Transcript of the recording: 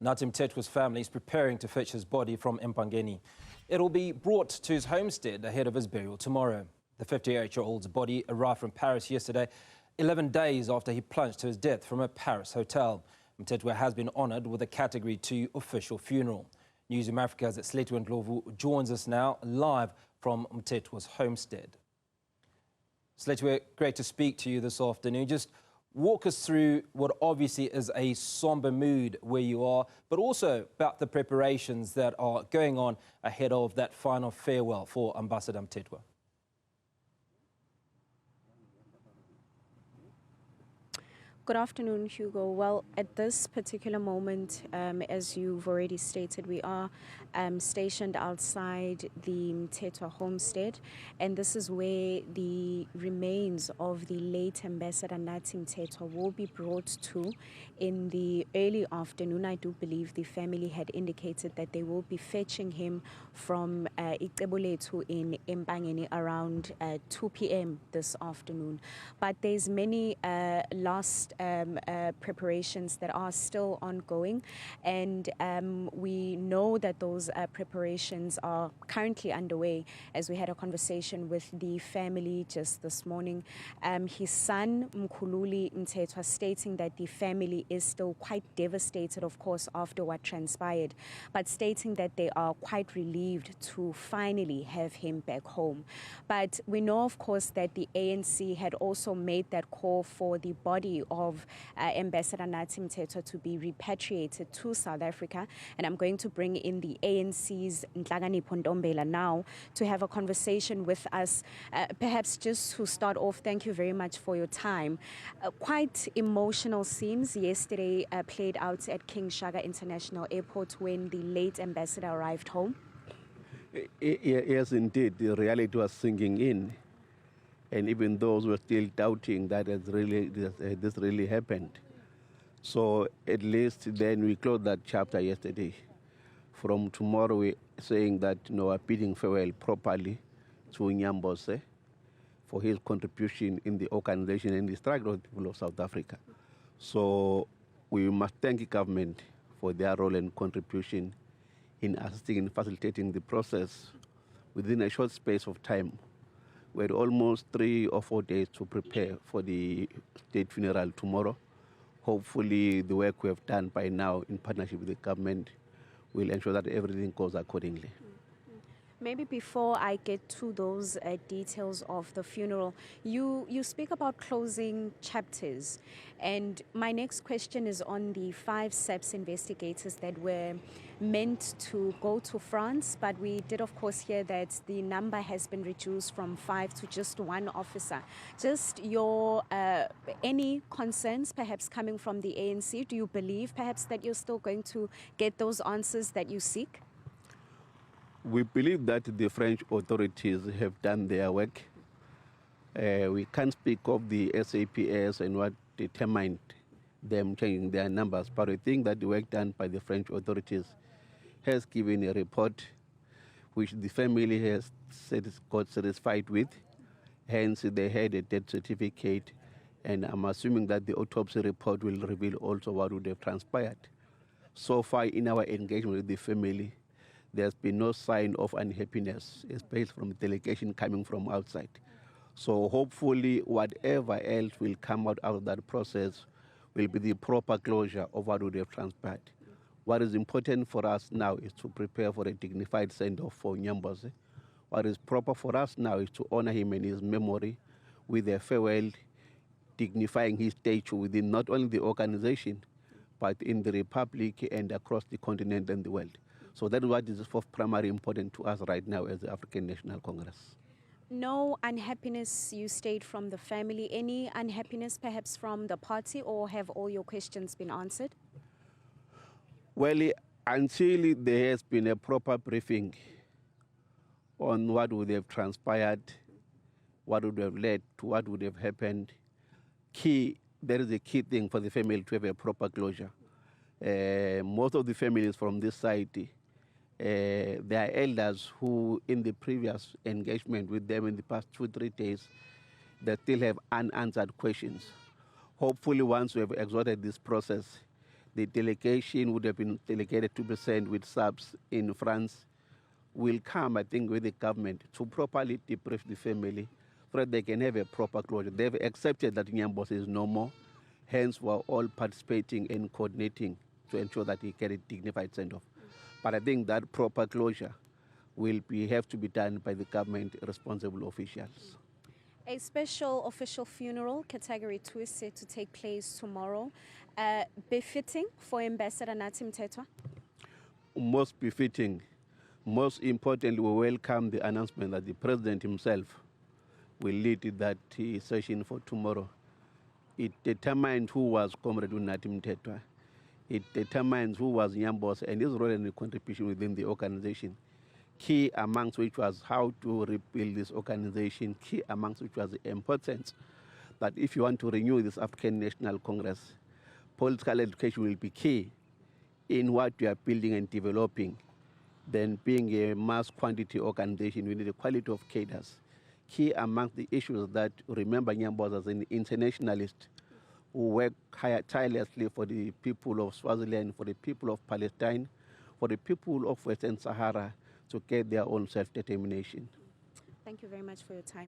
Nathi Mthethwa's family is preparing to fetch his body from Empangeni. It will be brought to his homestead ahead of his burial tomorrow. The 58-year-old's body arrived from Paris yesterday, 11 days after he plunged to his death from a Paris hotel. Mthethwa has been honoured with a Category 2 official funeral. Newzroom Afrika's Sletu Ndlovu joins us now live from Mthethwa's homestead. Sletu, great to speak to you this afternoon. Just walk us through what obviously is a somber mood where you are, but also about the preparations that are going on ahead of that final farewell for Ambassador Mthethwa. Good afternoon, Hugo. Well, at this particular moment, as you've already stated, we are stationed outside the Mthethwa homestead, and this is where the remains of the late Ambassador Nathi Mthethwa will be brought to in the early afternoon. I do believe the family had indicated that they will be fetching him from Ixebulethu in Empangeni around 2 p.m. this afternoon. But there's many last preparations that are still ongoing, and we know that those preparations are currently underway. As we had a conversation with the family just this morning, his son Mkhululi Mthethwa stating that the family is still quite devastated, of course, after what transpired, but stating that they are quite relieved to finally have him back home. But we know, of course, that the ANC had also made that call for the body of Ambassador Nathi Mthethwa to be repatriated to South Africa, and I'm going to bring in the ANC's Nhlakanipho Ntombela now to have a conversation with us. Perhaps just to start off, thank you very much for your time. Quite emotional scenes yesterday played out at King Shaka International Airport when the late ambassador arrived home. Yes, indeed, the reality was sinking in. And even those were still doubting that this really happened. So at least then we closed that chapter yesterday. From tomorrow, we're saying that we're bidding farewell properly to Nyambose for his contribution in the organization and the struggle of the people of South Africa. So we must thank the government for their role and contribution in assisting and facilitating the process within a short space of time. We had almost 3 or 4 days to prepare for the state funeral tomorrow. Hopefully, the work we have done by now in partnership with the government will ensure that everything goes accordingly. Maybe before I get to those details of the funeral, you speak about closing chapters. And my next question is on the 5 SAPS investigators that were meant to go to France, but we did, of course, hear that the number has been reduced from 5 to just 1 officer. Just your any concerns perhaps coming from the ANC? Do you believe perhaps that you're still going to get those answers that you seek? We believe that the French authorities have done their work. We can't speak of the SAPS and what determined them changing their numbers, but I think that the work done by the French authorities has given a report which the family has got satisfied with. Hence, they had a death certificate, and I'm assuming that the autopsy report will reveal also what would have transpired. So far in our engagement with the family, there's been no sign of unhappiness, especially from the delegation coming from outside. So hopefully whatever else will come out of that process will be the proper closure of what would have transpired. What is important for us now is to prepare for a dignified send-off for Nyambose. What is proper for us now is to honor him and his memory with a farewell, dignifying his statue within not only the organization, but in the Republic and across the continent and the world. So that is what is of primary importance to us right now as the African National Congress. No unhappiness, you state, from the family. Any unhappiness perhaps from the party, or have all your questions been answered? Well, until there has been a proper briefing on what would have transpired, what would have led to what would have happened, there is a key thing for the family to have a proper closure. Most of the families from this side, there are elders who, in the previous engagement with them in the past 2-3 days, they still have unanswered questions. Hopefully, once we have exhausted this process, The delegation would have been delegated 2% with subs in France, will come, I think, with the government to properly debrief the family so that they can have a proper closure. They've accepted that Nyambos is no more, hence we're all participating and coordinating to ensure that he get a dignified send-off. But I think that proper closure will have to be done by the government responsible officials. A special official funeral, Category 2, is set to take place tomorrow. Befitting for Ambassador Nathi Mthethwa? Most befitting. Most importantly, we welcome the announcement that the President himself will lead that session for tomorrow. It determines who was Comrade Nathi Mthethwa. It determines who was Nyambos and his role and contribution within the organization. Key amongst which was how to rebuild this organization, key amongst which was the importance that if you want to renew this African National Congress, political education will be key in what you are building and developing. Then being a mass quantity organization, we need a quality of cadres. Key among the issues that remember Nyambos as an internationalist who work tirelessly for the people of Swaziland, for the people of Palestine, for the people of Western Sahara to get their own self-determination. Thank you very much for your time.